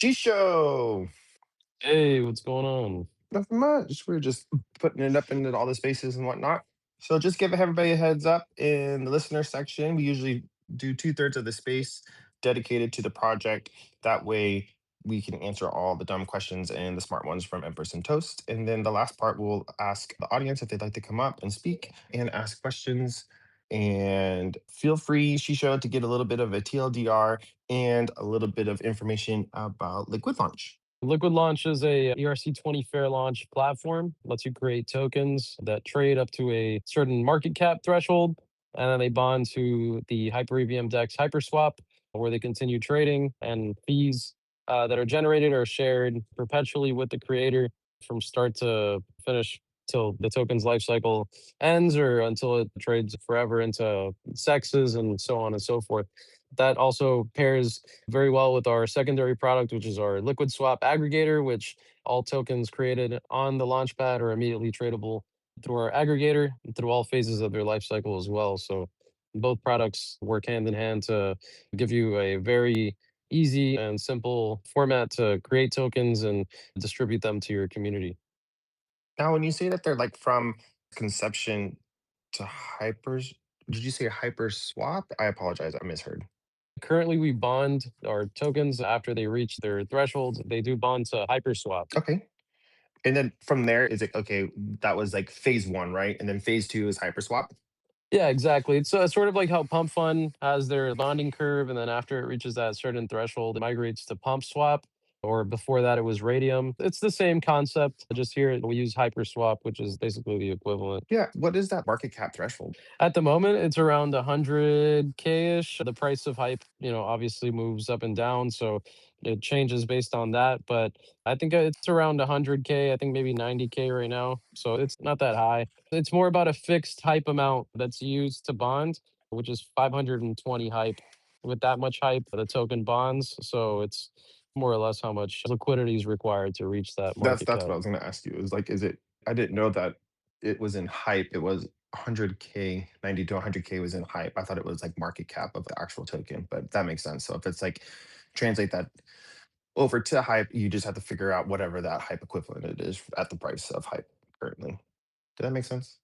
Shisho! Hey, what's going on? Nothing much. We're just putting it up into all the spaces and whatnot. So just give everybody a heads up in the listener section. We usually do two-thirds of the space dedicated to the project. That way we can answer all the dumb questions and the smart ones from Empress and Toast. And then the last part we'll ask the audience if they'd like to come up and speak and ask questions. And feel free, Shisho, to get a little bit of a TLDR and a little bit of information about Liquid Launch. LiquidLaunch is a ERC20 fair launch platform. Lets you create tokens that trade up to a certain market cap threshold, and then they bond to the HyperEVM DEX HyperSwap, where they continue trading, and fees that are generated are shared perpetually with the creator from start to finish till the token's life cycle ends or until it trades forever into sexes and so on and so forth. That also pairs very well with our secondary product, which is our LiquidSwap aggregator, which all tokens created on the launchpad are immediately tradable through our aggregator through all phases of their life cycle as well. So both products work hand in hand to give you a very easy and simple format to create tokens and distribute them to your community. Now, when you say that they're like from conception to hypers, did you say hyper swap? I apologize, I misheard. Currently, we bond our tokens after they reach their threshold. They do bond to HyperSwap. Okay. And then from there, is it okay? That was like phase one, right? And then phase two is hyper swap. Yeah, exactly. It's sort of like how Pump Fund has their bonding curve, and then after it reaches that certain threshold, it migrates to Pump Swap, or before that, it was Radium. It's the same concept. Just here, we use HyperSwap, which is basically the equivalent. Yeah. What is that market cap threshold? At the moment, it's around 100K ish. The price of hype, obviously moves up and down, so it changes based on that. But I think it's around 100K. I think maybe 90K right now. So it's not that high. It's more about a fixed hype amount that's used to bond, which is 520 hype. With that much hype, the token bonds. So it's more or less how much liquidity is required to reach that That's market that's cap. what I was gonna ask you. Is like, is it? I didn't know that it was in hype. It was 100K, 90 to 100K was in hype. I thought it was like market cap of the actual token, but that makes sense. So if it's like translate that over to hype, you just have to figure out whatever that hype equivalent it is at the price of hype currently. Did that make sense?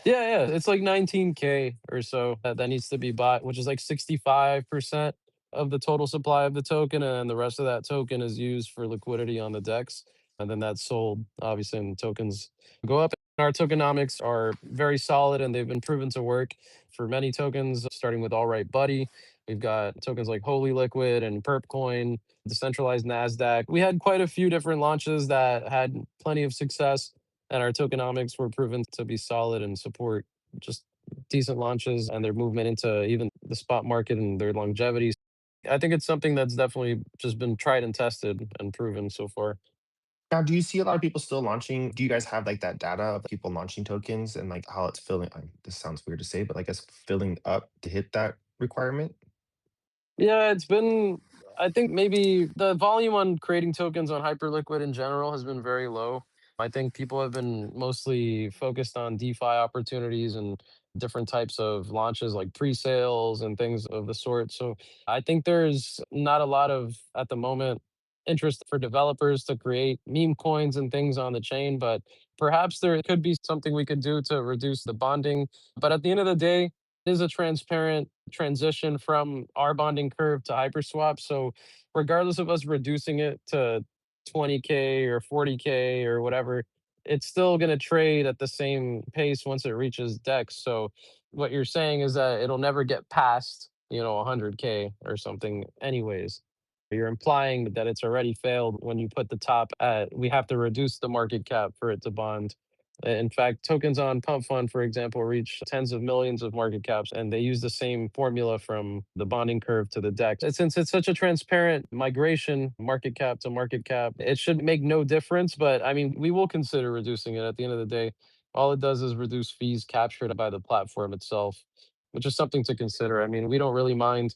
Yeah, yeah, it's like 19K or so that needs to be bought, which is like 65% of the total supply of the token, and the rest of that token is used for liquidity on the DEX, and then that's sold, obviously, and tokens go up. Our tokenomics are very solid, and they've been proven to work for many tokens, starting with All Right Buddy. We've got tokens like Holy Liquid and Perpcoin, decentralized Nasdaq. We had quite a few different launches that had plenty of success, and our tokenomics were proven to be solid and support just decent launches and their movement into even the spot market and their longevity. I think it's something that's definitely just been tried and tested and proven so far. Now, do you see a lot of people still launching? Do you guys have like that data of people launching tokens and like how it's filling? This sounds weird to say, but I guess filling up to hit that requirement. Yeah, it's been, I think maybe the volume on creating tokens on Hyperliquid in general has been very low. I think people have been mostly focused on DeFi opportunities and different types of launches like pre-sales and things of the sort. So I think there's not a lot of, at the moment, interest for developers to create meme coins and things on the chain, but perhaps there could be something we could do to reduce the bonding. But at the end of the day, it is a transparent transition from our bonding curve to HyperSwap. So regardless of us reducing it to 20K or 40K or whatever, it's still going to trade at the same pace once it reaches DEX. So what you're saying is that it'll never get past, 100K or something anyways. You're implying that it's already failed when you put the top at we have to reduce the market cap for it to bond. In fact, tokens on Pump Fund, for example, reach tens of millions of market caps, and they use the same formula from the bonding curve to the DEX. And since it's such a transparent migration, market cap to market cap, it should make no difference. But I mean, we will consider reducing it at the end of the day. All it does is reduce fees captured by the platform itself, which is something to consider. I mean, we don't really mind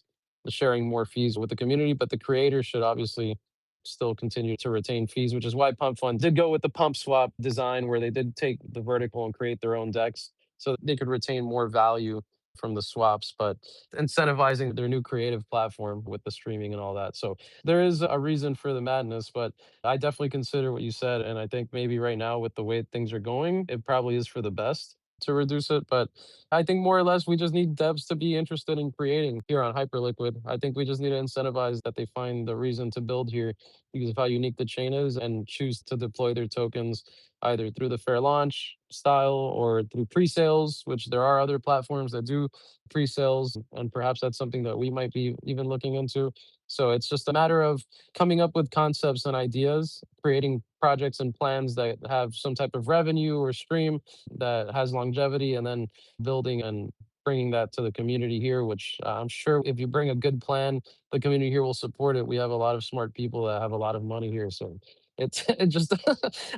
sharing more fees with the community, but the creators should obviously still continue to retain fees, which is why Pump Fund did go with the Pump Swap design, where they did take the vertical and create their own decks so that they could retain more value from the swaps, but incentivizing their new creative platform with the streaming and all that. So there is a reason for the madness, but I definitely consider what you said. And I think maybe right now, with the way things are going, it probably is for the best to reduce it. But I think more or less we just need devs to be interested in creating here on Hyperliquid. I think we just need to incentivize that they find the reason to build here because of how unique the chain is and choose to deploy their tokens either through the fair launch style or through pre-sales, which there are other platforms that do pre-sales, and perhaps that's something that we might be even looking into. So it's just a matter of coming up with concepts and ideas, creating projects and plans that have some type of revenue or stream that has longevity, and then building and bringing that to the community here, which I'm sure if you bring a good plan, the community here will support it. We have a lot of smart people that have a lot of money here. So it's it just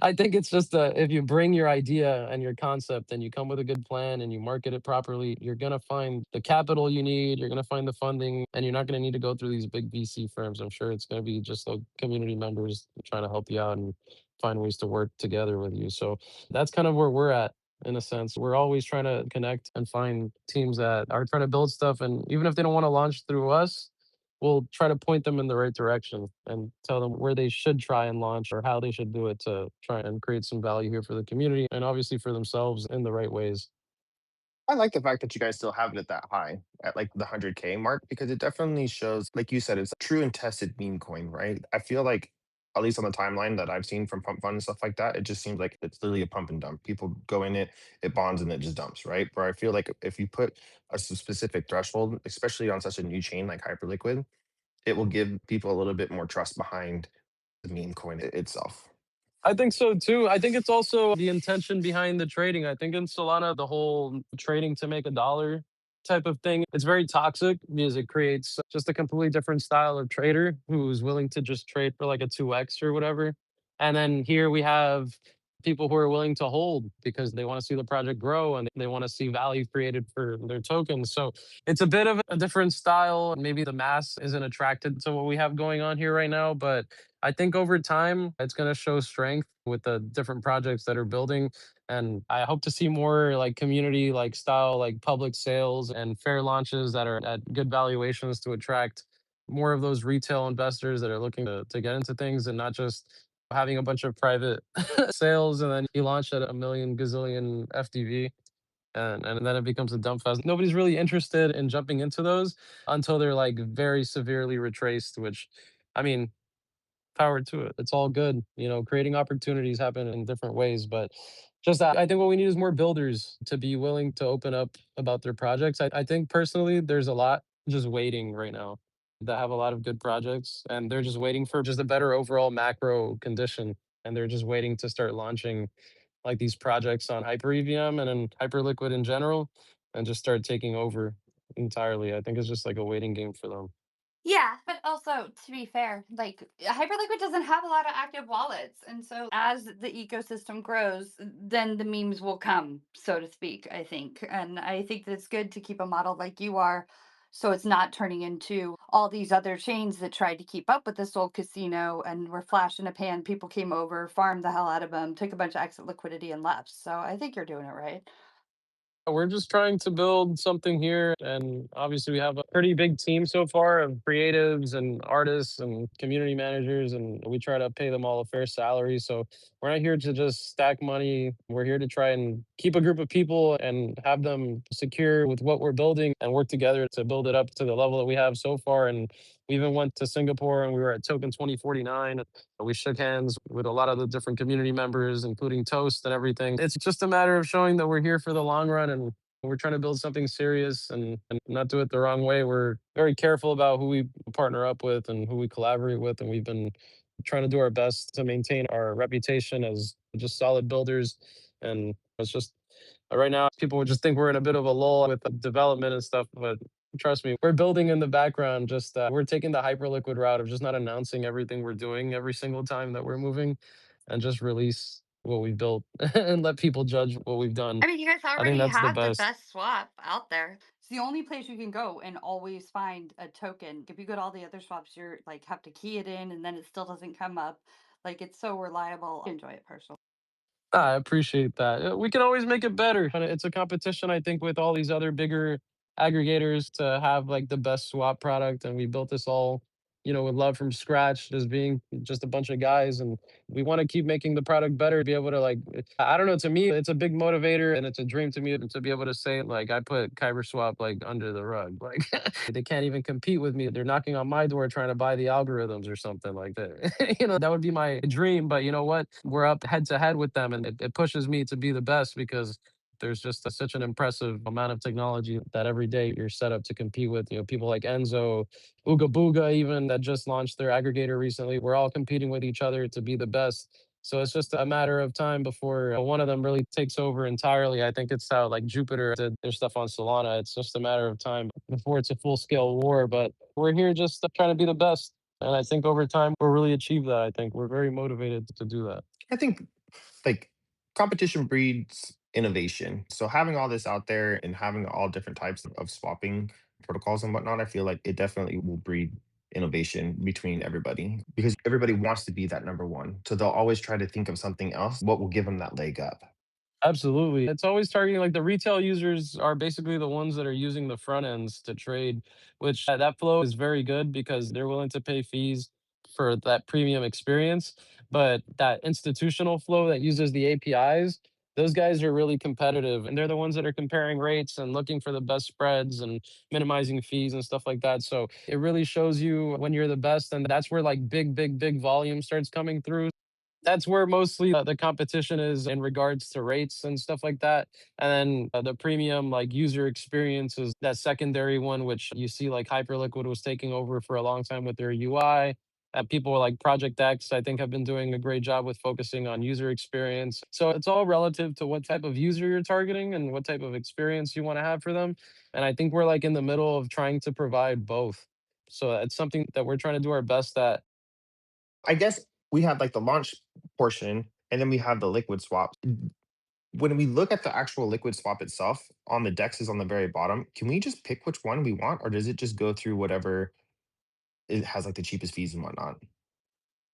I think it's just if you bring your idea and your concept and you come with a good plan and you market it properly, you're gonna find the capital you need, you're gonna find the funding, and you're not gonna need to go through these big VC firms. I'm sure it's gonna be just the community members trying to help you out and find ways to work together with you. So that's kind of where we're at in a sense. We're always trying to connect and find teams that are trying to build stuff. And even if they don't want to launch through us, we'll try to point them in the right direction and tell them where they should try and launch or how they should do it to try and create some value here for the community and obviously for themselves in the right ways. I like the fact that you guys still have it at that high, at like the 100K mark, because it definitely shows, like you said, it's a true and tested meme coin, right? I feel like, at least on the timeline that I've seen from Pump Fund and stuff like that, it just seems like it's literally a pump and dump. People go in it, it bonds, and it just dumps, right? Where I feel like if you put a specific threshold, especially on such a new chain like Hyperliquid, it will give people a little bit more trust behind the meme coin itself. I think so too. I think it's also the intention behind the trading. I think in Solana, the whole trading to make a dollar type of thing, it's very toxic because it creates just a completely different style of trader who's willing to just trade for like a 2x or whatever. And then here we have people who are willing to hold because they want to see the project grow and they want to see value created for their tokens. So it's a bit of a different style. Maybe the mass isn't attracted to what we have going on here right now, but I think over time it's going to show strength with the different projects that are building, and I hope to see more like community like style like public sales and fair launches that are at good valuations to attract more of those retail investors that are looking to get into things and not just having a bunch of private sales and then you launch at a million gazillion FDV and then it becomes a dump fest. Nobody's really interested in jumping into those until they're like very severely retraced, which I mean, power to it. It's all good. You know, creating opportunities happen in different ways, but just that I think what we need is more builders to be willing to open up about their projects. I think personally, there's a lot just waiting right now that have a lot of good projects and they're just waiting for just a better overall macro condition. And they're just waiting to start launching like these projects on HyperEVM and in Hyperliquid in general and just start taking over entirely. I think it's just like a waiting game for them. Yeah, but also to be fair, like Hyperliquid doesn't have a lot of active wallets. And so as the ecosystem grows, then the memes will come, so to speak, I think. And I think that it's good to keep a model like you are. So it's not turning into all these other chains that tried to keep up with this old casino and were flash in a pan. People came over, farmed the hell out of them, took a bunch of exit liquidity and left. So I think you're doing it right. We're just trying to build something here. And obviously, we have a pretty big team so far of creatives and artists and community managers. And we try to pay them all a fair salary. So we're not here to just stack money. We're here to try and keep a group of people and have them secure with what we're building and work together to build it up to the level that we have so far. And we even went to Singapore and we were at Token 2049. We shook hands with a lot of the different community members, including Toast and everything. It's just a matter of showing that we're here for the long run and we're trying to build something serious and not do it the wrong way. We're very careful about who we partner up with and who we collaborate with. And we've been trying to do our best to maintain our reputation as just solid builders. And it's just right now, people would just think we're in a bit of a lull with the development and stuff. But trust me, we're building in the background. Just we're taking the Hyperliquid route of just not announcing everything we're doing every single time that we're moving, and just release what we've built and let people judge what we've done. I mean, you guys I think already that's the have the best. best swap out there. It's the only place you can go and always find a token. If you go to all the other swaps, you're like have to key it in and then it still doesn't come up. Like it's so reliable. I enjoy it personally. I appreciate that. We can always make it better. And it's a competition, I think, with all these other bigger aggregators to have like the best swap product, and we built this all, with love from scratch, just being just a bunch of guys, and we want to keep making the product better, be able to like, I don't know, to me it's a big motivator and it's a dream to me to be able to say like I put HyperSwap like under the rug. Like they can't even compete with me. They're knocking on my door trying to buy the algorithms or something like that. That would be my dream. But you know what? We're up head to head with them, and it pushes me to be the best because there's just such an impressive amount of technology that every day you're set up to compete with. People like Enzo, Ooga Booga, even that just launched their aggregator recently. We're all competing with each other to be the best. So it's just a matter of time before one of them really takes over entirely. I think it's how like Jupiter did their stuff on Solana. It's just a matter of time before it's a full scale war. But we're here just trying to be the best. And I think over time we'll really achieve that. I think we're very motivated to do that. I think like competition breeds innovation. So having all this out there and having all different types of swapping protocols and whatnot, I feel like it definitely will breed innovation between everybody because everybody wants to be that number one. So they'll always try to think of something else, what will give them that leg up. Absolutely. It's always targeting like the retail users are basically the ones that are using the front ends to trade, which that flow is very good because they're willing to pay fees for that premium experience. But that institutional flow that uses the APIs, those guys are really competitive and they're the ones that are comparing rates and looking for the best spreads and minimizing fees and stuff like that. So it really shows you when you're the best. And that's where like big volume starts coming through. That's where mostly the competition is in regards to rates and stuff like that. And then the premium, like user experience, is that secondary one, which you see like Hyperliquid was taking over for a long time with their UI. People like Project X, I think, have been doing a great job with focusing on user experience. So it's all relative to what type of user you're targeting and what type of experience you want to have for them. And I think we're like in the middle of trying to provide both. So it's something that we're trying to do our best at. I guess we have like the launch portion and then we have the liquid swap. When we look at the actual liquid swap itself on the DEXs on the very bottom, can we just pick which one we want or does it just go through whatever it has like the cheapest fees and whatnot?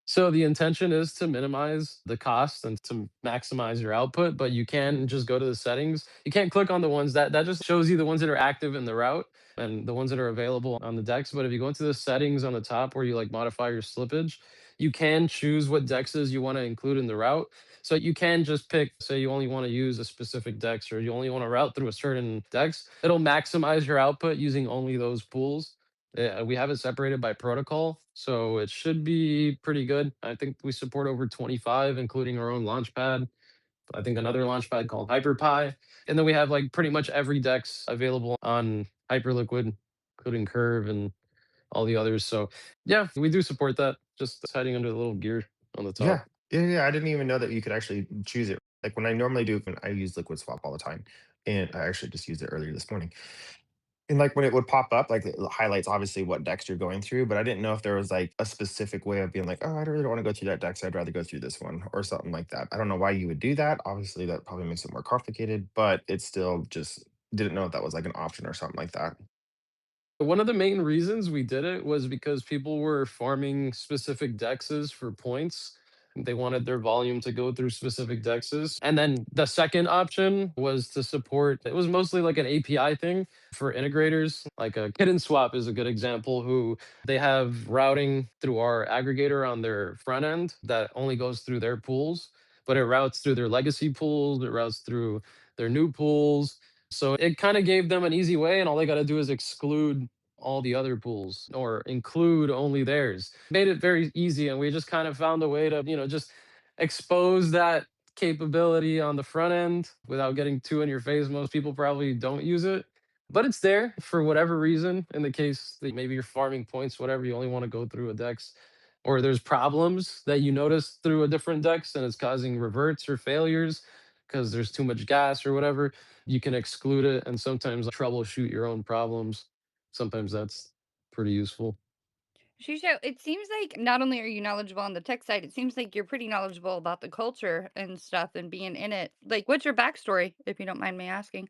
So the intention is to minimize the cost and to maximize your output, but you can just go to the settings. You can't click on the ones that just shows you the ones that are active in the route and the ones that are available on the DEX. But if you go into the settings on the top where you like modify your slippage, you can choose what DEXs you want to include in the route. So you can just pick, say you only want to use a specific DEX or you only want to route through a certain DEX. It'll maximize your output using only those pools. Yeah, we have it separated by protocol, so it should be pretty good. I think we support over 25, including our own launchpad. I think another launchpad called HyperPi. And then we have like pretty much every DEX available on Hyperliquid, including Curve and all the others. So yeah, we do support that. Just hiding under the little gear on the top. Yeah. Yeah. I didn't even know that you could actually choose it. Like when I normally do, when I use liquid swap all the time. And I actually just used it earlier this morning. And like when it would pop up, like it highlights obviously what DEX you're going through, but I didn't know if there was like a specific way of being like, oh, I really don't want to go through that DEX. I'd rather go through this one or something like that. I don't know why you would do that. Obviously, that probably makes it more complicated, but it's still just didn't know if that was like an option or something like that. One of the main reasons we did it was because people were farming specific dexes for points. They wanted their volume to go through specific dexes. And then the second option was to support, it was mostly like an API thing for integrators. Like a Kitten Swap is a good example, who they have routing through our aggregator on their front end that only goes through their pools, but it routes through their legacy pools, it routes through their new pools. So it kind of gave them an easy way, and all they got to do is exclude all the other pools or include only theirs. Made it very easy, and we just kind of found a way to, just expose that capability on the front end without getting too in your face. Most people probably don't use it, but it's there for whatever reason. In the case that maybe you're farming points, whatever, you only want to go through a dex, or there's problems that you notice through a different dex and it's causing reverts or failures because there's too much gas or whatever, you can exclude it and sometimes troubleshoot your own problems. Sometimes that's pretty useful. Shisho, it seems like not only are you knowledgeable on the tech side, it seems like you're pretty knowledgeable about the culture and stuff and being in it. Like, what's your backstory, if you don't mind me asking?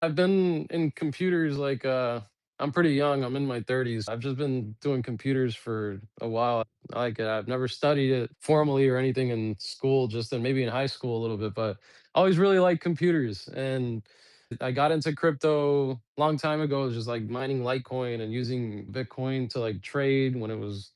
I've been in computers like I'm pretty young. I'm in my 30s. I've just been doing computers for a while. I like it. I've never studied it formally or anything in school, just in maybe in high school a little bit, but I always really liked computers. And I got into crypto a long time ago, just like mining Litecoin and using Bitcoin to like trade when it was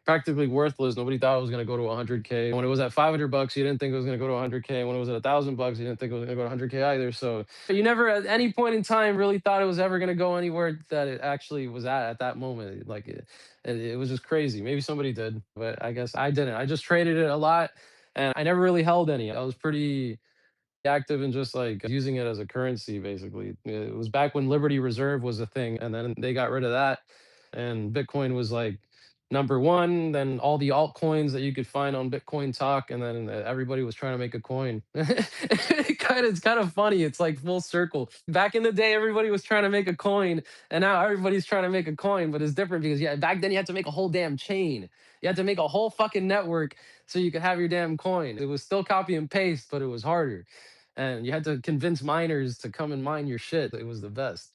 practically worthless. Nobody thought it was going to go to 100K. When it was at $500, you didn't think it was going to go to 100K. When it was at $1,000, you didn't think it was going to go to 100K either. So you never at any point in time really thought it was ever going to go anywhere that it actually was at that moment. Like it was just crazy. Maybe somebody did, but I guess I didn't. I just traded it a lot and I never really held any. I was pretty active in just like using it as a currency basically. It was back when Liberty Reserve was a thing and then they got rid of that and Bitcoin was like number one, then all the altcoins that you could find on Bitcoin Talk and then everybody was trying to make a coin. It's kind of funny. It's like full circle. Back in the day everybody was trying to make a coin and now everybody's trying to make a coin, but it's different because yeah, back then you had to make a whole damn chain. You had to make a whole fucking network so you could have your damn coin. It was still copy and paste, but it was harder and you had to convince miners to come and mine your shit. It was the best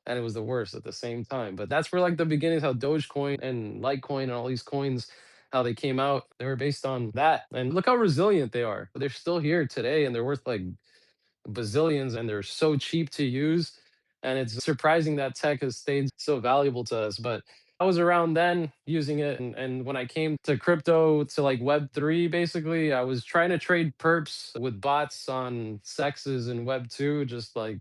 and it was the worst at the same time. But that's where like the beginnings, how Dogecoin and Litecoin and all these coins, how they came out. They were based on that. And look how resilient they are. They're still here today and they're worth like bazillions and they're so cheap to use. And it's surprising that tech has stayed so valuable to us. But I was around then using it. And when I came to crypto to like Web3, basically, I was trying to trade perps with bots on sexes in Web2, just like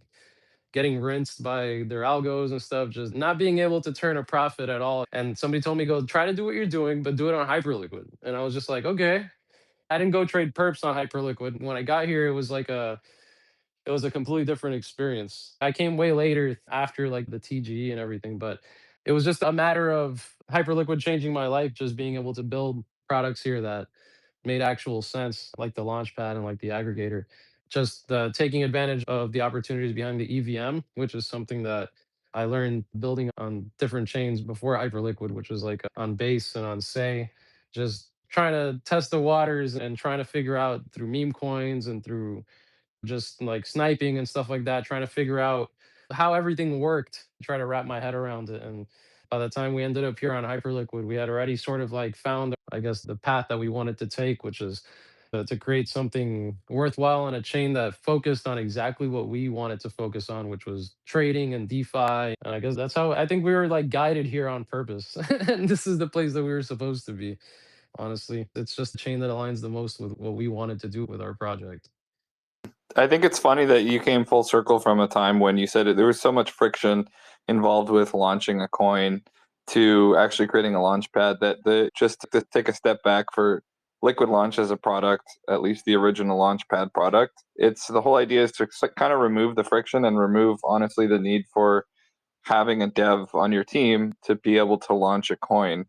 getting rinsed by their algos and stuff, just not being able to turn a profit at all. And somebody told me, go try to do what you're doing, but do it on Hyperliquid. And I was just like, okay. I didn't go trade perps on Hyperliquid. When I got here, it was a completely different experience. I came way later after like the TGE and everything, but it was just a matter of Hyperliquid changing my life, just being able to build products here that made actual sense, like the launchpad and like the aggregator. Just taking advantage of the opportunities behind the EVM, which is something that I learned building on different chains before Hyperliquid, which was like on Base and on Say, just trying to test the waters and trying to figure out through meme coins and through just like sniping and stuff like that, trying to figure out how everything worked, try to wrap my head around it. And by the time we ended up here on Hyperliquid, we had already sort of like found, I guess, the path that we wanted to take, which is to create something worthwhile on a chain that focused on exactly what we wanted to focus on, which was trading and DeFi. And I guess that's how I think we were like guided here on purpose. And this is the place that we were supposed to be. Honestly, it's just a chain that aligns the most with what we wanted to do with our project. I think it's funny that you came full circle from a time when you said there was so much friction involved with launching a coin to actually creating a launch pad that just to take a step back for LiquidLaunch as a product, at least the original launchpad product. It's the whole idea is to kind of remove the friction and remove honestly the need for having a dev on your team to be able to launch a coin.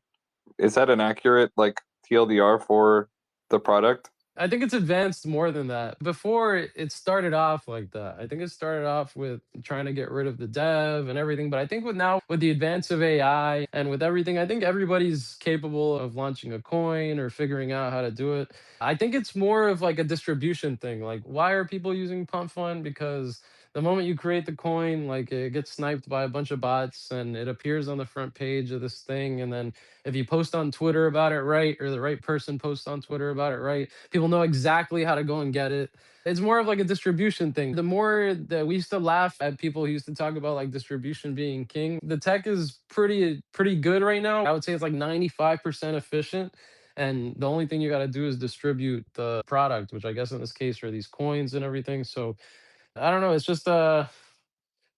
Is that an accurate like TLDR for the product? I think it's advanced more than that. Before it started off like that. I think it started off with trying to get rid of the dev and everything. But I think with now with the advance of AI and with everything, I think everybody's capable of launching a coin or figuring out how to do it. I think it's more of like a distribution thing. Like, why are people using Pump Fund? Because the moment you create the coin, like it gets sniped by a bunch of bots and it appears on the front page of this thing. And then if you post on Twitter about it right, or the right person posts on Twitter about it right, people know exactly how to go and get it. It's more of like a distribution thing. The more that we used to laugh at people who used to talk about like distribution being king, the tech is pretty good right now. I would say it's like 95% efficient. And the only thing you got to do is distribute the product, which I guess in this case are these coins and everything. So I don't know. It's just I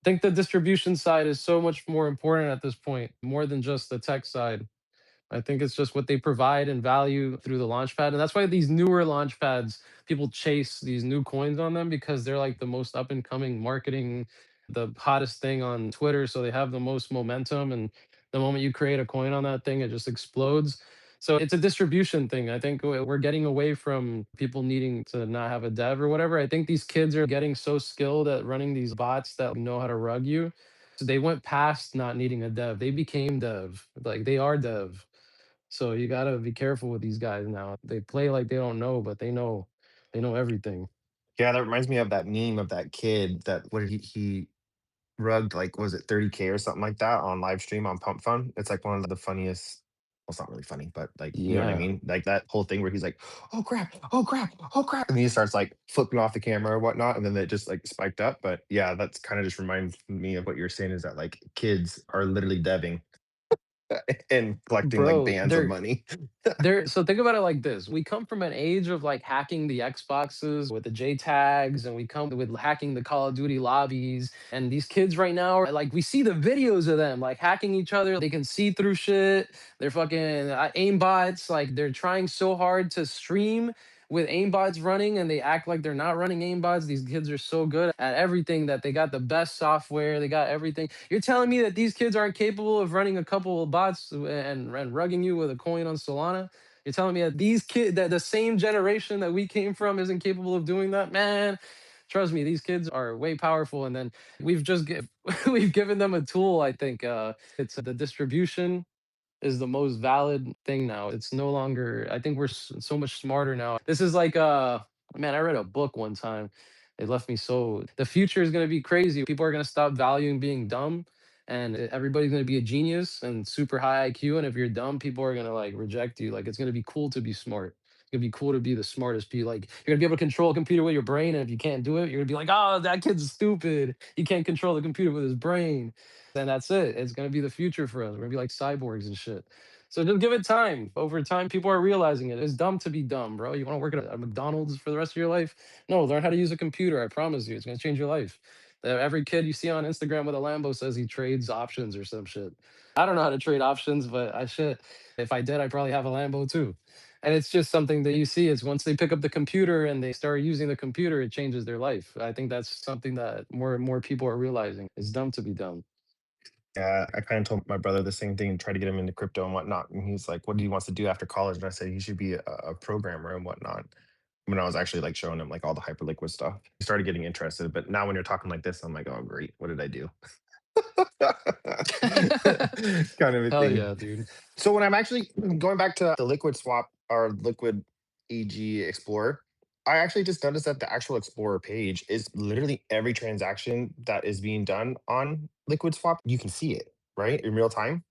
think the distribution side is so much more important at this point, more than just the tech side. I think it's just what they provide and value through the launchpad. And that's why these newer launchpads, people chase these new coins on them because they're like the most up and coming marketing, the hottest thing on Twitter. So they have the most momentum. And the moment you create a coin on that thing, it just explodes. So it's a distribution thing. I think we're getting away from people needing to not have a dev or whatever. I think these kids are getting so skilled at running these bots that know how to rug you. So they went past not needing a dev. They became dev. Like they are dev. So you gotta be careful with these guys now. They play like they don't know, but they know. They know everything. Yeah, that reminds me of that meme of that kid that what did he rugged like was it 30K or something like that on live stream on Pump Fun. It's like one of the funniest it's not really funny, but like, you know what I Yeah. mean? Like that whole thing where he's like, oh crap, oh crap, oh crap. And then he starts like flipping off the camera or whatnot. And then it just like spiked up. But yeah, that's kind of just reminds me of what you're saying is that like kids are literally deving and collecting like Bro, bands of money. so think about it like this. We come from an age of like hacking the Xboxes with the J tags, and we come with hacking the Call of Duty lobbies. And these kids right now are like, we see the videos of them like hacking each other. They can see through shit. They're fucking aimbots. Like they're trying so hard to stream with aimbots running, and they act like they're not running aimbots. These kids are so good at everything that they got the best software. They got everything. You're telling me that these kids aren't capable of running a couple of bots and rugging you with a coin on Solana? You're telling me that these kids, that the same generation that we came from, isn't capable of doing that? Man, trust me, these kids are way powerful. And then we've given them a tool. I think it's the distribution is the most valid thing now. It's no longer, I think we're so much smarter now. This is like, man, I read a book one time. It left me so, the future is going to be crazy. People are going to stop valuing being dumb, and everybody's going to be a genius and super high IQ. And if you're dumb, people are going to like reject you. Like it's going to be cool to be smart. It's going to be cool to be the smartest. Be like, you're going to be able to control a computer with your brain. And if you can't do it, you're going to be like, oh, that kid's stupid. He can't control the computer with his brain. And that's it. It's gonna be the future for us. We're gonna be like cyborgs and shit. So just give it time. Over time, people are realizing it. It's dumb to be dumb, bro. You want to work at a McDonald's for the rest of your life? No, learn how to use a computer. I promise you, it's gonna change your life. Every kid you see on Instagram with a Lambo says he trades options or some shit. I don't know how to trade options, but I shit. If I did, I'd probably have a Lambo too. And it's just something that you see is once they pick up the computer and they start using the computer, it changes their life. I think that's something that more and more people are realizing. It's dumb to be dumb. Yeah, I kind of told my brother the same thing, tried to get him into crypto and whatnot. And he's like, what do he wants to do after college? And I said he should be a programmer and whatnot. When I was actually like showing him like all the Hyperliquid stuff, he started getting interested. But now when you're talking like this, I'm like, oh great, what did I do? Kind of a Hell thing. yeah, dude. So when I'm actually going back to the Liquid Swap or Liquid AG Explorer, I actually just noticed that the actual Explorer page is literally every transaction that is being done on Liquid Swap. You can see it, right? In real time.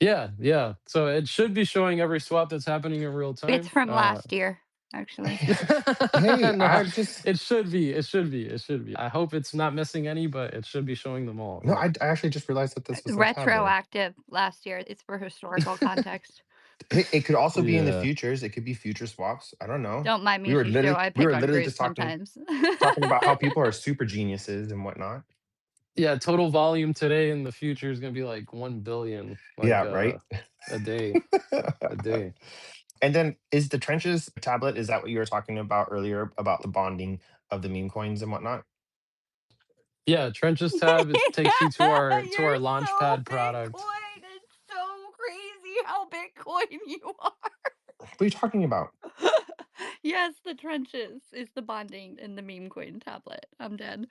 Yeah, yeah. So it should be showing every swap that's happening in real It's time. from last year, actually. Hey, No, I just it should be. It should be. It should be. I hope it's not missing any, but it should be showing them all. no, Yeah. I actually just realized that this was a tab there. Retroactive last year. It's for historical context. It could also be in the Yeah. futures. It could be future swaps. I don't know. Don't mind We me, were Shisho. literally I we pick were on literally Groot just talking sometimes. about how people are super geniuses and whatnot. Yeah. Total volume today in the future is gonna be like 1 billion, like Yeah, right. a day. A day. And then is the trenches tablet, is that what you were talking about earlier about the bonding of the meme coins and whatnot? Yeah, Trenches tab, it takes you to You're our so launchpad product. Bitcoin. It's so crazy how Bitcoin you What are you talking about? are. Yes, the trenches is the bonding in the meme coin tablet. I'm dead.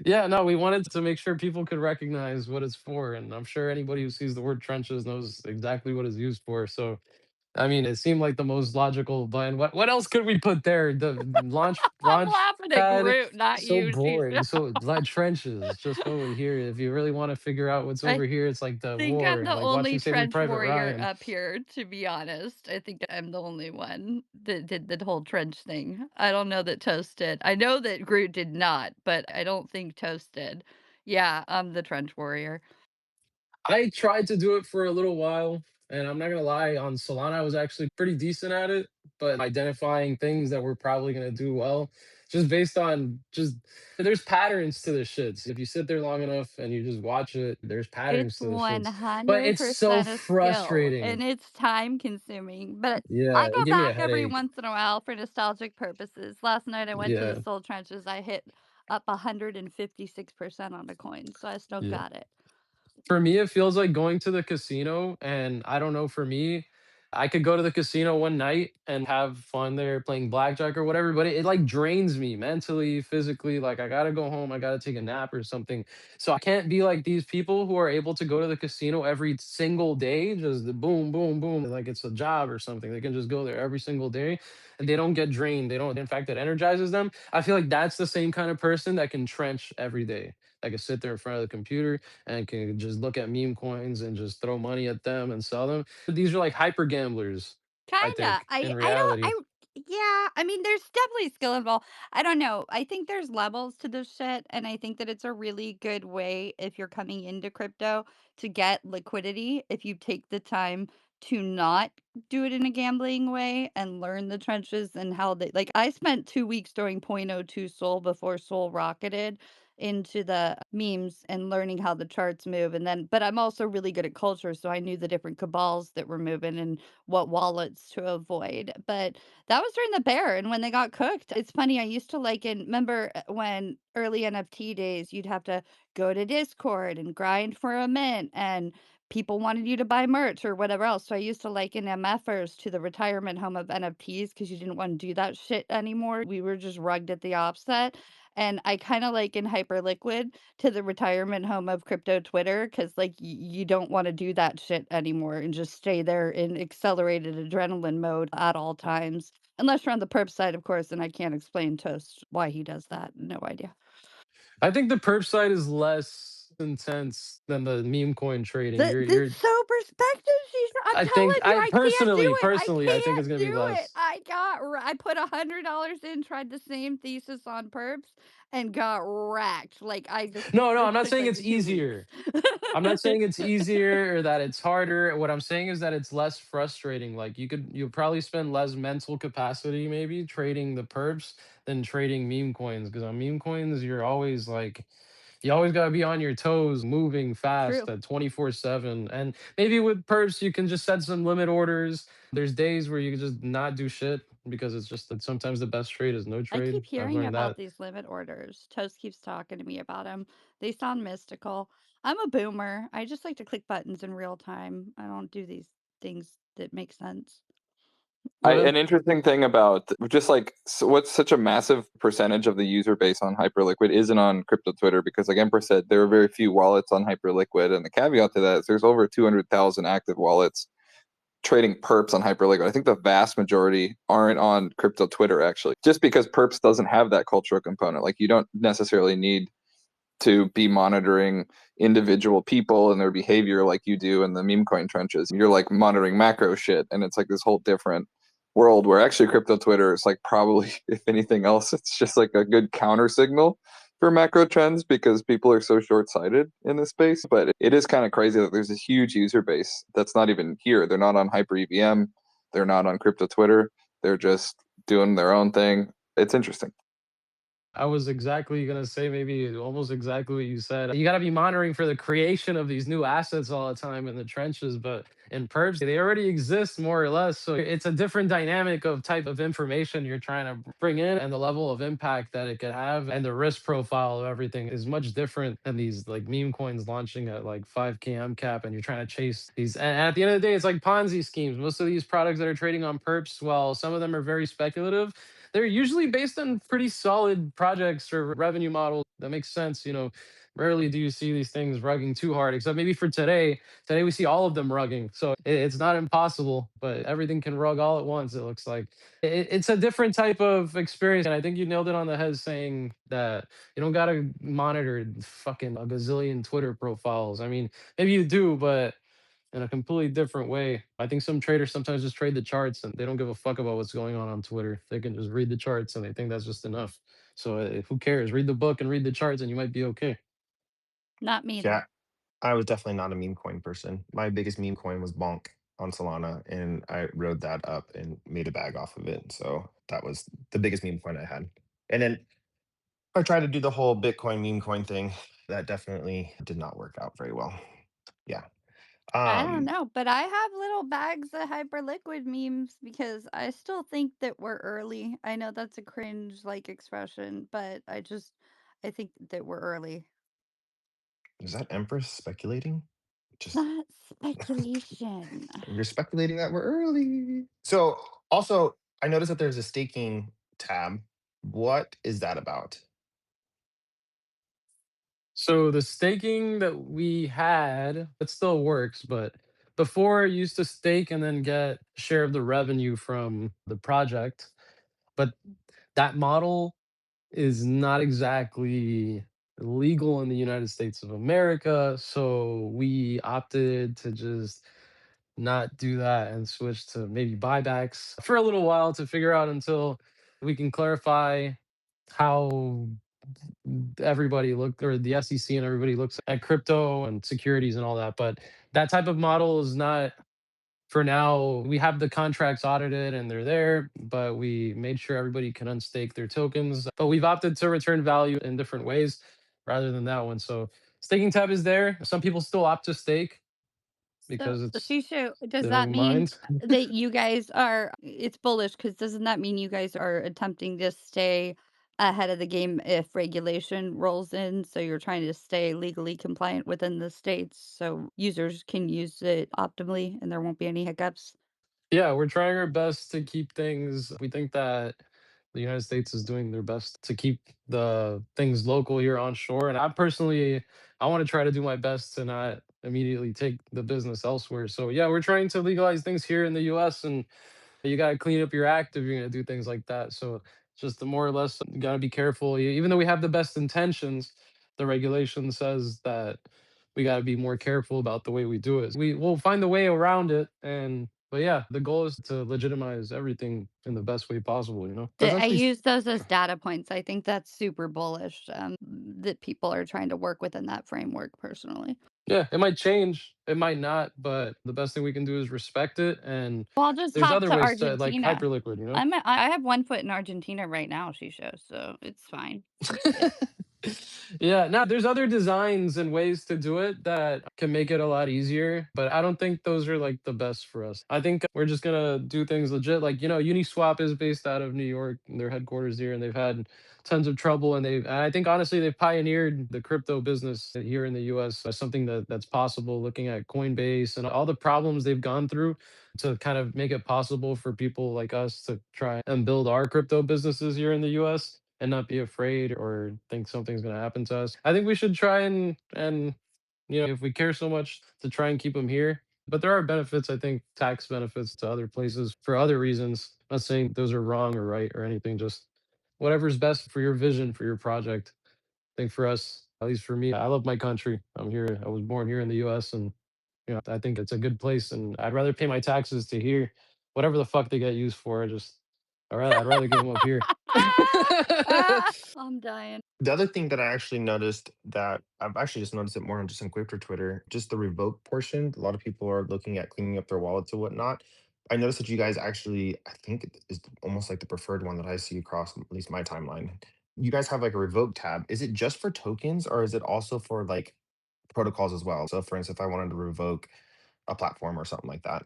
Yeah, no, we wanted to make sure people could recognize what it's for, and I'm sure anybody who sees the word trenches knows exactly what it's used for. So, I mean, it seemed like the most logical button. What else could we put there? The I'm launch laughing at pad, Groot, not so you, boring. Shisha. So like trenches, just go here. If you really want to figure out what's I over here, it's like the think war I'm and the like watching only Saving trench Private warrior Ryan. up here, to be honest. I think I'm the only one that did the whole trench thing. I don't know that Toast did. I know that Groot did not, but I don't think Toast did. Yeah, I'm the trench warrior. I tried to do it for a little while, and I'm not gonna lie, on Solana, I was actually pretty decent at it, but identifying things that were probably gonna do well, just based on just there's patterns to the shits. If you sit there long enough and you just watch it, there's patterns It's to the shits. But it's so 100% a skill, and frustrating. it's time consuming, but I Yeah, it go gave me a back every headache. once in a while for nostalgic purposes. Last night, I went to the Yeah, Soul Trenches. I hit up 156% on the coin, so I still yeah. got it. For me, it feels like going to the casino, and I don't know, for me, I could go to the casino one night and have fun there playing blackjack or whatever, but it like drains me mentally, physically. Like I gotta go home, I gotta take a nap or something. So I can't be like these people who are able to go to the casino every single day, just the boom, boom, boom, like it's a job or something. They can just go there every single day and they don't get drained. They don't, in fact, it energizes them. I feel like that's the same kind of person that can trench every day, that can sit there in front of the computer and can just look at meme coins and just throw money at them and sell them. These are like hyper gamblers, I Kinda. think, in I don't reality. yeah, I mean, there's definitely skill involved. I don't know. I think there's levels to this shit, and I think that it's a really good way if you're coming into crypto to get liquidity if you take the time to not do it in a gambling way and learn the trenches and how they like I spent 2 weeks doing point oh 0.02 Sol before Sol rocketed into the memes and learning how the charts move and then but I'm also really good at culture, so I knew the different cabals that were moving and what wallets to avoid. But that was during the bear, and when they got cooked, it's funny. I used to like in remember when early NFT days, you'd have to go to Discord and grind for a mint, and people wanted you to buy merch or whatever else. So I used to liken MFers to the retirement home of NFTs because you didn't want to do that shit anymore. We were just rugged at the offset. And I kind of like in Hyperliquid to the retirement home of crypto Twitter because like you don't want to do that shit anymore and just stay there in accelerated adrenaline mode at all times. Unless you're on the perp side, of course, and I can't explain Toast why he does that. No idea. I think the perp side is less intense than the meme coin trading. You're That's so perspective. I'm I think telling you, I I can't do it. I personally I think it's can't gonna be do it. less. I put $100 in, tried the same thesis on perps, and got racked. Like No, this I'm not took saying like it's 2 weeks. easier. I'm not saying it's easier or that it's harder. What I'm saying is that it's less frustrating. Like you'll probably spend less mental capacity maybe trading the perps than trading meme coins. Because on meme coins, you're always like you always gotta be on your toes, moving fast True. at 24/7. And maybe with perps, you can just set some limit orders. There's days where you can just not do shit because it's just that sometimes the best trade is no I trade. keep I've hearing learned about that. these limit orders. Toast keeps talking to me about them. They sound mystical. I'm a boomer. I just like to click buttons in real time. I don't do these things that make sense. What An interesting thing about just like what's such a massive percentage of the user base on Hyperliquid isn't on crypto Twitter because, like Empress said, there are very few wallets on Hyperliquid, and the caveat to that is there's over 200,000 active wallets trading perps on Hyperliquid. I think the vast majority aren't on crypto Twitter actually, just because perps doesn't have that cultural component. Like you don't necessarily need to be monitoring individual people and their behavior like you do in the meme coin trenches. You're like monitoring macro shit, and it's like this whole different world where actually crypto Twitter is like probably, if anything else, it's just like a good counter signal for macro trends because people are so short-sighted in this space. But it is kind of crazy that there's this huge user base that's not even here. They're not on HyperEVM. They're not on crypto Twitter. They're just doing their own thing. It's interesting. I was exactly gonna say maybe almost exactly what you said. You gotta be monitoring for the creation of these new assets all the time in the trenches, but in perps, they already exist more or less. So it's a different dynamic of type of information you're trying to bring in and the level of impact that it could have and the risk profile of everything is much different than these like meme coins launching at like 5K MCAP and you're trying to chase these. And at the end of the day, it's like Ponzi schemes. Most of these products that are trading on perps, while some of them are very speculative, they're usually based on pretty solid projects or revenue models that make sense. Rarely do you see these things rugging too hard, except maybe for today. Today we see all of them rugging, so it's not impossible, but everything can rug all at once. It looks like it's a different type of experience, and I think you nailed it on the head saying that you don't gotta monitor fucking a gazillion Twitter profiles. I mean, maybe you do, but in a completely different way. I think some traders sometimes just trade the charts and they don't give a fuck about what's going on Twitter. They can just read the charts and they think that's just enough. So who cares? Read the book and read the charts and you might be okay. Not me though. Yeah, I was definitely not a meme coin person. My biggest meme coin was Bonk on Solana, and I rode that up and made a bag off of it. So that was the biggest meme coin I had. And then I tried to do the whole Bitcoin meme coin thing. That definitely did not work out very well. Yeah. I don't Um, know, but I have little bags of Hyperliquid memes because I still think that we're early. I know that's a cringe like expression, but I think that we're early. is that Empress speculating? It's Just not speculation. you're speculating that we're early. So also, I noticed that there's a staking tab. What is that about? So the staking that we had, it still works, but before it used to stake and then get share of the revenue from the project. But that model is not exactly legal in the United States of America. So we opted to just not do that and switch to maybe buybacks for a little while to figure out until we can clarify how everybody look or the SEC and everybody looks at crypto and securities and all that. But that type of model is not for now. We have the contracts audited and they're there, but we made sure everybody can unstake their tokens. But we've opted to return value in different ways rather than that one. So staking tab is there. Some people still opt to stake So, because it's Shisho, does they that don't mean mind. that you guys are it's bullish because doesn't that mean you guys are attempting to stay ahead of the game if regulation rolls in? So you're trying to stay legally compliant within the states so users can use it optimally and there won't be any hiccups? Yeah, we're trying our best to keep things. We think that the United States is doing their best to keep the things local here onshore. And I personally, I want to try to do my best to not immediately take the business elsewhere. So yeah, we're trying to legalize things here in the US, and you got to clean up your act if you're going to do things like that. So just the more or less you got to be careful. Even though we have the best intentions, the regulation says that we got to be more careful about the way we do it. We will find a way around it. And but yeah, the goal is to legitimize everything in the best way possible, you know. I Essentially, use those as data points. I think that's super bullish that people are trying to work within that framework personally. yeah, it might change, it might not, but the best thing we can do is respect it. And Well, I'll just there's hop other to ways to like Argentina. Hyperliquid, you know. I have one foot in Argentina right now, Shisho, so it's fine. Yeah. Yeah, now there's other designs and ways to do it that can make it a lot easier, but I don't think those are like the best for us. I think we're just gonna do things legit. Like, Uniswap is based out of New York, and their headquarters here, and they've had tons of trouble. And I think honestly, they've pioneered the crypto business here in the US as something that's possible, looking at Coinbase and all the problems they've gone through to kind of make it possible for people like us to try and build our crypto businesses here in the US and not be afraid or think something's going to happen to us. I think we should try and if we care so much to try and keep them here. But there are benefits, I think, tax benefits to other places for other reasons. I'm not saying those are wrong or right or anything, just whatever's best for your vision for your project. I think for us, at least for me, I love my country. I'm here. I was born here in the US, and I think it's a good place, and I'd rather pay my taxes to here, whatever the fuck they get used for. I'd rather give them up here. I'm dying. The other thing that I actually noticed that I've actually just noticed it more on just on Quick Twitter, just the revoke portion. A lot of people are looking at cleaning up their wallets and whatnot. I noticed that you guys actually, I think it is almost like the preferred one that I see across at least my timeline. You guys have like a revoke tab. Is it just for tokens or is it also for like protocols as well? So for instance, if I wanted to revoke a platform or something like that.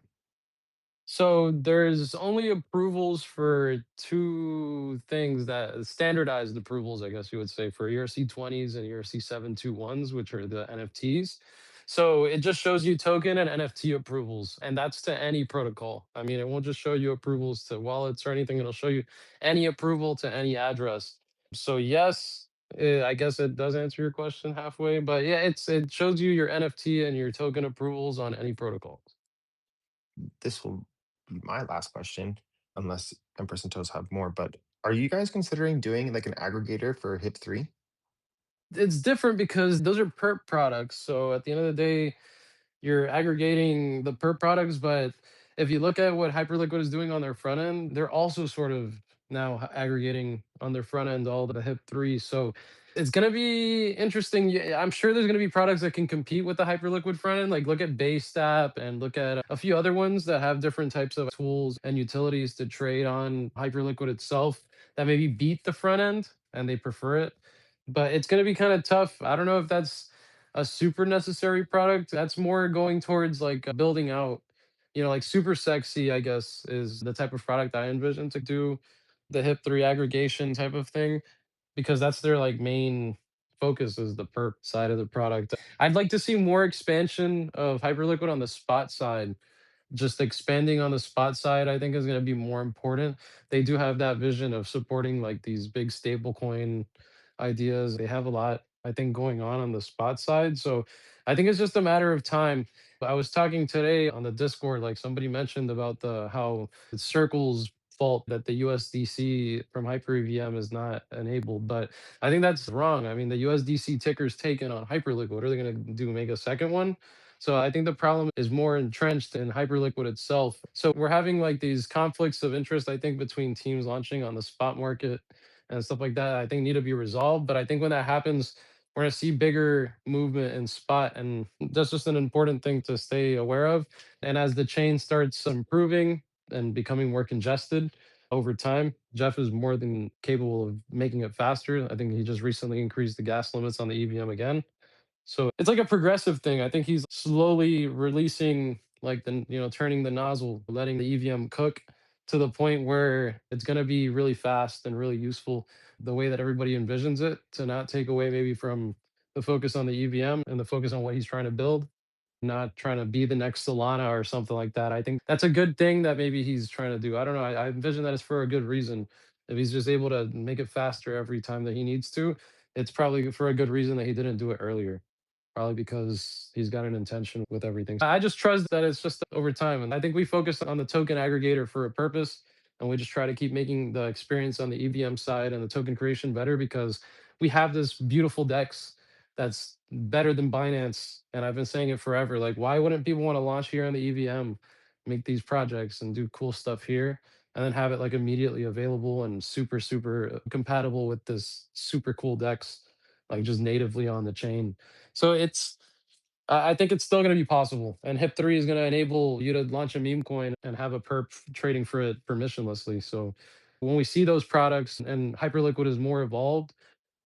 So there's only approvals for two things, that standardized approvals, I guess you would say, for ERC-20s and ERC-721s, which are the NFTs. So it just shows you token and NFT approvals, and that's to any protocol. I mean, it won't just show you approvals to wallets or anything. It'll show you any approval to any address. So yes, I guess it does answer your question halfway, but yeah, it shows you your NFT and your token approvals on any protocol. This will be my last question, unless Empress and Toast have more. But are you guys considering doing like an aggregator for HIP-3? It's different because those are perp products. So at the end of the day, you're aggregating the perp products. But if you look at what Hyperliquid is doing on their front end, they're also sort of now aggregating on their front end all the HIP-3. So it's going to be interesting. Yeah, I'm sure there's going to be products that can compete with the Hyperliquid front end. Like look at Basestap and look at a few other ones that have different types of tools and utilities to trade on Hyperliquid itself that maybe beat the front end and they prefer it. But it's going to be kind of tough. I don't know if that's a super necessary product. That's more going towards like building out, like super sexy, I guess, is the type of product I envision to do the HIP-3 aggregation type of thing, because that's their like main focus is the perp side of the product. I'd like to see more expansion of Hyperliquid on the spot side. Just expanding on the spot side, I think, is going to be more important. They do have that vision of supporting like these big stablecoin ideas. They have a lot, I think, going on the spot side. So I think it's just a matter of time. I was talking today on the Discord, like somebody mentioned about the how it circles fault that the USDC from HyperEVM is not enabled. But I think that's wrong. I mean, the USDC ticker's taken on Hyperliquid. What are they going to do? Make a second one? So I think the problem is more entrenched in Hyperliquid itself. So we're having like these conflicts of interest, I think, between teams launching on the spot market and stuff like that. I think need to be resolved. But I think when that happens, we're going to see bigger movement in spot. And that's just an important thing to stay aware of. And as the chain starts improving and becoming more congested over time, Jeff is more than capable of making it faster. I think he just recently increased the gas limits on the EVM again. So it's like a progressive thing. I think he's slowly releasing, like turning the nozzle, letting the EVM cook to the point where it's going to be really fast and really useful the way that everybody envisions it, to not take away maybe from the focus on the EVM and the focus on what he's trying to build, not trying to be the next Solana or something like that. I think that's a good thing that maybe he's trying to do. I don't know. I envision that it's for a good reason. If he's just able to make it faster every time that he needs to, it's probably for a good reason that he didn't do it earlier. Probably because he's got an intention with everything. I just trust that it's just over time. And I think we focus on the token aggregator for a purpose. And we just try to keep making the experience on the EVM side and the token creation better, because we have this beautiful DEX that's better than Binance. And I've been saying it forever. Like, why wouldn't people want to launch here on the EVM, make these projects and do cool stuff here, and then have it like immediately available and super, super compatible with this super cool DEX, like just natively on the chain? So I think it's still going to be possible. And HIP3 is going to enable you to launch a meme coin and have a perp trading for it permissionlessly. So when we see those products and Hyperliquid is more evolved,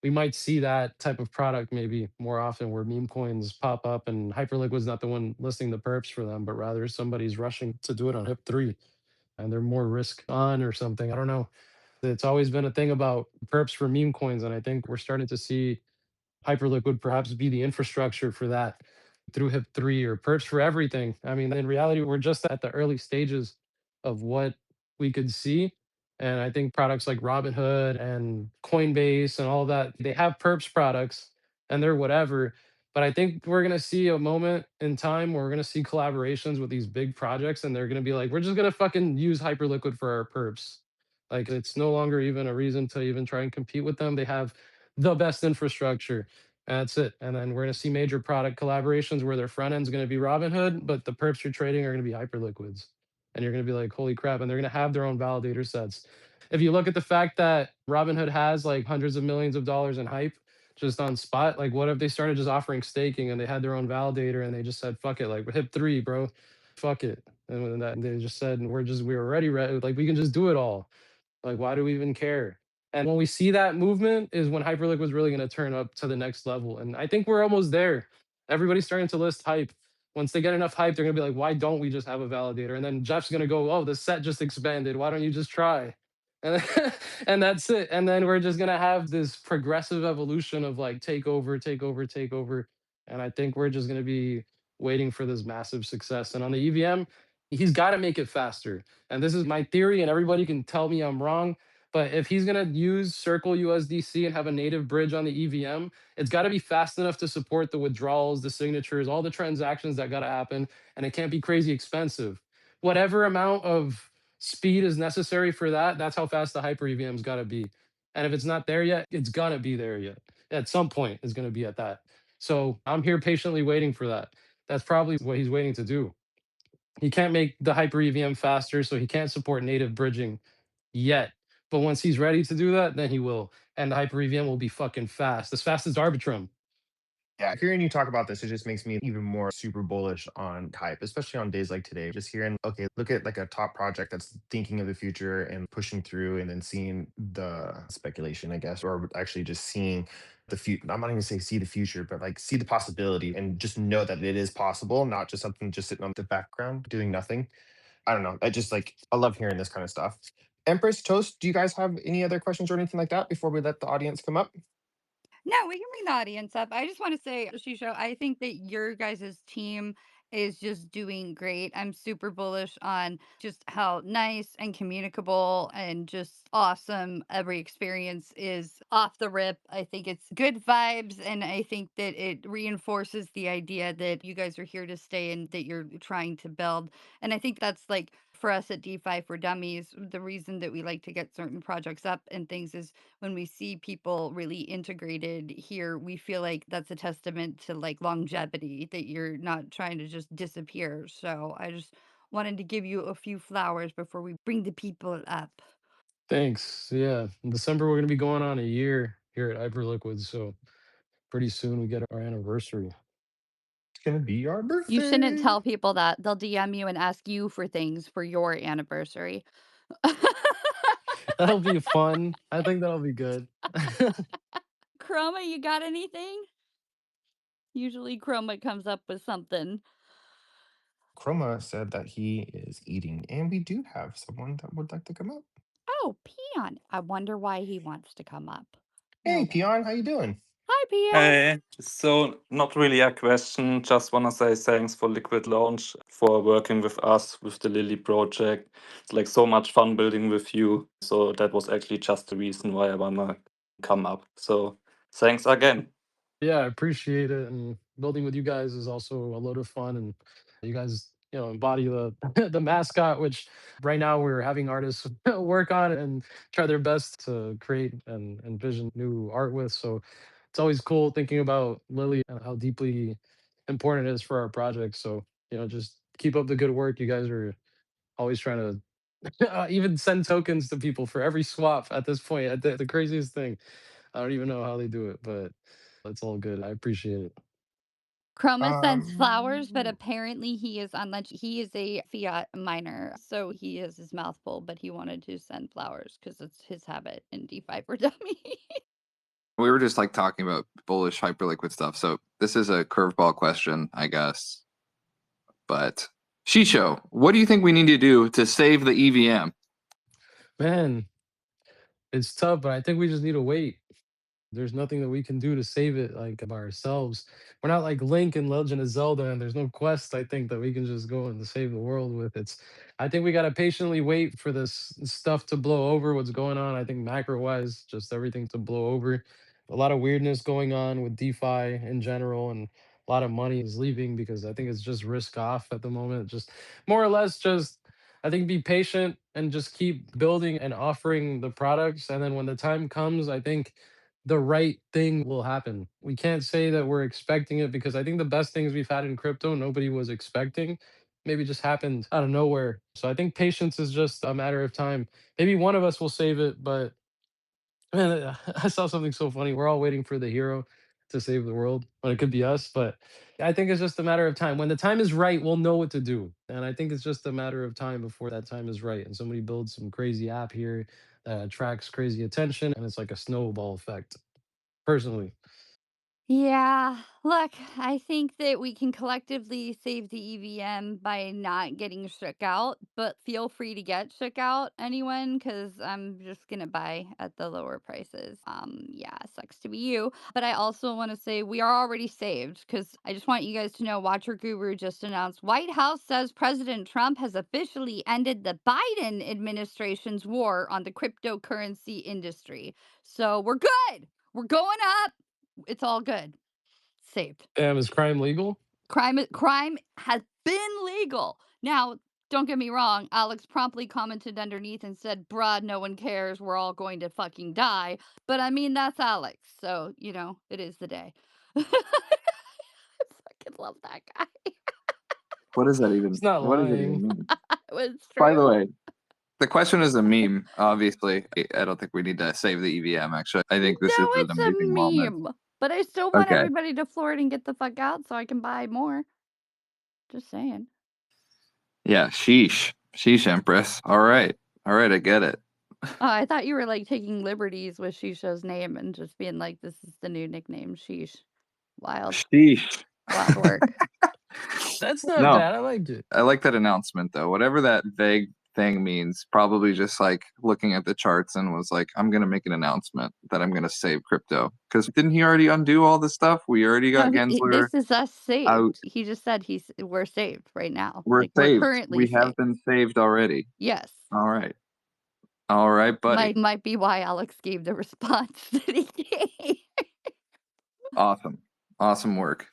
we might see that type of product maybe more often, where meme coins pop up and Hyperliquid's not the one listing the perps for them, but rather somebody's rushing to do it on HIP3 and they're more risk on or something. I don't know. It's always been a thing about perps for meme coins. And I think we're starting to see Hyperliquid perhaps be the infrastructure for that through HIP3 or perps for everything. I mean, in reality, we're just at the early stages of what we could see. And I think products like Robinhood and Coinbase and all that, they have perps products and they're whatever. But I think we're going to see a moment in time where we're going to see collaborations with these big projects and they're going to be like, we're just going to fucking use Hyperliquid for our perps. Like, it's no longer even a reason to even try and compete with them. They have the best infrastructure. That's it. And then we're going to see major product collaborations where their front end is going to be Robinhood, but the perps you're trading are going to be Hyperliquids. And you're going to be like, holy crap. And they're going to have their own validator sets. If you look at the fact that Robinhood has like hundreds of millions of dollars in hype just on spot, like what if they started just offering staking and they had their own validator and they just said, fuck it, like HIP3, bro, fuck it. And they just said, we were already ready. Like, we can just do it all. Like, why do we even care? And when we see that movement is when Hyperliquid was really going to turn up to the next level. And I think we're almost there. Everybody's starting to list hype. Once they get enough hype, they're going to be like, why don't we just have a validator? And then Jeff's going to go, oh, the set just expanded. Why don't you just try? And, and that's it. And then we're just going to have this progressive evolution of like take over, take over, take over. And I think we're just going to be waiting for this massive success. And on the EVM, he's got to make it faster. And this is my theory, and everybody can tell me I'm wrong. But if he's going to use Circle USDC and have a native bridge on the EVM, it's got to be fast enough to support the withdrawals, the signatures, all the transactions that got to happen. And it can't be crazy expensive. Whatever amount of speed is necessary for that, that's how fast the HyperEVM's got to be. And if it's not there yet, it's going to be there yet. At some point, it's going to be at that. So I'm here patiently waiting for that. That's probably what he's waiting to do. He can't make the HyperEVM faster, so he can't support native bridging yet. But once he's ready to do that, then he will. And the HyperEVM will be fucking fast as Arbitrum. Yeah, hearing you talk about this, it just makes me even more super bullish on hype, especially on days like today. Just hearing, okay, look at like a top project that's thinking of the future and pushing through, and then seeing the speculation, I guess, or actually just seeing the future. I'm not even say see the future, but like see the possibility and just know that it is possible, not just something just sitting on the background doing nothing. I don't know. I love hearing this kind of stuff. Empress, Toast, do you guys have any other questions or anything like that before we let the audience come up? No, we can bring the audience up. I just want to say, Shisho, I think that your guys' team is just doing great. I'm super bullish on just how nice and communicable and just awesome every experience is off the rip. I think it's good vibes, and I think that it reinforces the idea that you guys are here to stay and that you're trying to build. And I think that's like for us at DeFi for Dummies, the reason that we like to get certain projects up and things is when we see people really integrated here, we feel like that's a testament to like longevity, that you're not trying to just disappear. So I just wanted to give you a few flowers before we bring the people up. Thanks. Yeah. In December, we're going to be going on a year here at Hyperliquid. So pretty soon we get our anniversary. It's gonna be our You shouldn't birthday. tell people that. They'll DM you and ask you for things for your anniversary. That'll be fun. I think that'll be good. Chroma, you got anything? Usually Chroma comes up with something. Chroma said that he is eating, and we do have someone that would like to come up. Oh, Pian. I wonder why he wants to come up. Hey, No. Pian, how you doing? Hi, Pian. Hey, so not really a question, just want to say thanks for LiquidLaunch for working with us with the Lily project. It's like so much fun building with you. So that was actually just the reason why I wanna come up. So thanks again. Yeah, I appreciate it. And building with you guys is also a load of fun. And you guys, embody the the mascot, which right now we're having artists work on and try their best to create and envision new art with. So it's always cool thinking about Lily and how deeply important it is for our project. So, just keep up the good work. You guys are always trying to even send tokens to people for every swap at this point. The craziest thing. I don't even know how they do it, but it's all good. I appreciate it. Chroma sends flowers, but Um, apparently he is on lunch. He is a fiat miner, so he has his mouth full, but he wanted to send flowers because it's his habit in DeFi for Dummies. We were just like talking about bullish Hyperliquid stuff. So this is a curveball question, I guess. But Shisho, what do you think we need to do to save the EVM? Man, it's tough, but I think we just need to wait. There's nothing that we can do to save it like by ourselves. We're not like Link in Legend of Zelda, and there's no quest I think that we can just go and save the world with. I think we gotta patiently wait for this stuff to blow over. What's going on? I think macro wise, just everything to blow over. A lot of weirdness going on with DeFi in general, and a lot of money is leaving because I think it's just risk off at the moment. Just more or less, just I think be patient and just keep building and offering the products. And then when the time comes, I think the right thing will happen. We can't say that we're expecting it because I think the best things we've had in crypto, nobody was expecting. Maybe just happened out of nowhere. So I think patience is just a matter of time. Maybe one of us will save it, but man, I saw something so funny. We're all waiting for the hero to save the world when it could be us. But I think it's just a matter of time. When the time is right, we'll know what to do. And I think it's just a matter of time before that time is right. And somebody builds some crazy app here that attracts crazy attention. And it's like a snowball effect, personally. Yeah, look, I think that we can collectively save the EVM by not getting shook out, but feel free to get shook out, anyone, because I'm just gonna buy at the lower prices. Yeah, sucks to be you. But I also want to say we are already saved because I just want you guys to know Watcher Guru just announced White House says President Trump has officially ended the Biden administration's war on the cryptocurrency industry. So we're good. We're going up. It's all good. Saved. Damn, is crime legal? Crime has been legal. Now, don't get me wrong, Alex promptly commented underneath and said, "Bruh, no one cares. We're all going to fucking die." But I mean, that's Alex. So, it is the day. I fucking love that guy. What does that even? It's not What does it lying. even mean? It was By the true. way, the question is a meme. Obviously, I don't think we need to save the EVM. Actually, I think this No, is an it's a amazing moment. meme. But I still want Okay. everybody to floor it and get the fuck out so I can buy more. Just saying. Yeah. Sheesh, Empress. All right. I get it. Oh, I thought you were like taking liberties with Shisho's name and just being like, this is the new nickname, Sheesh. Wild. Sheesh. Wild work. That's not No, bad. I like it. I like that announcement though. Whatever that vague thing means, probably just like looking at the charts and was like, I'm gonna make an announcement that I'm gonna save crypto. Because didn't he already undo all the stuff? We already No, got Gensler this is us out. saved. He just said we're saved right now. We're Like we're saved. currently We have saved. been saved already. Yes. All right. All right, buddy. Might be why Alex gave the response that he gave. Awesome. Awesome work.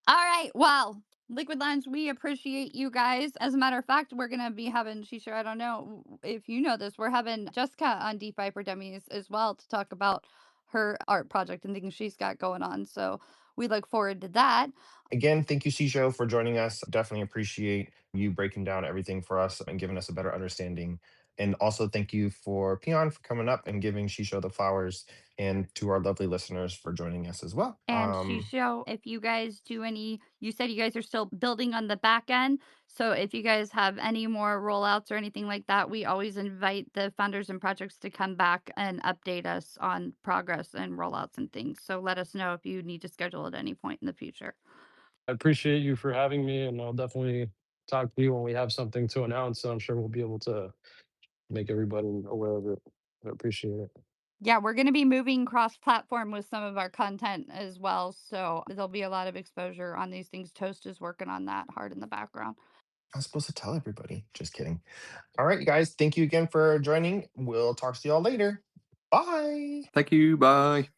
All right. Well, LiquidLaunch, we appreciate you guys. As a matter of fact, we're going to be having Shisho. I don't know if you know this. We're having Jessica on DeFi for Dummies as well to talk about her art project and things she's got going on. So we look forward to that. Again, thank you, Shisho, for joining us. Definitely appreciate you breaking down everything for us and giving us a better understanding. And also thank you for Pian for coming up and giving Shisho the flowers, and to our lovely listeners for joining us as well. And Shisho, if you guys do any, you said you guys are still building on the back end. So if you guys have any more rollouts or anything like that, we always invite the founders and projects to come back and update us on progress and rollouts and things. So let us know if you need to schedule at any point in the future. I appreciate you for having me, and I'll definitely talk to you when we have something to announce. So I'm sure we'll be able to make everybody aware of it. I appreciate it. Yeah, we're going to be moving cross-platform with some of our content as well. So there'll be a lot of exposure on these things. Toast is working on that hard in the background. I was supposed to tell everybody. Just kidding. All right, you guys. Thank you again for joining. We'll talk to you all later. Bye. Thank you. Bye.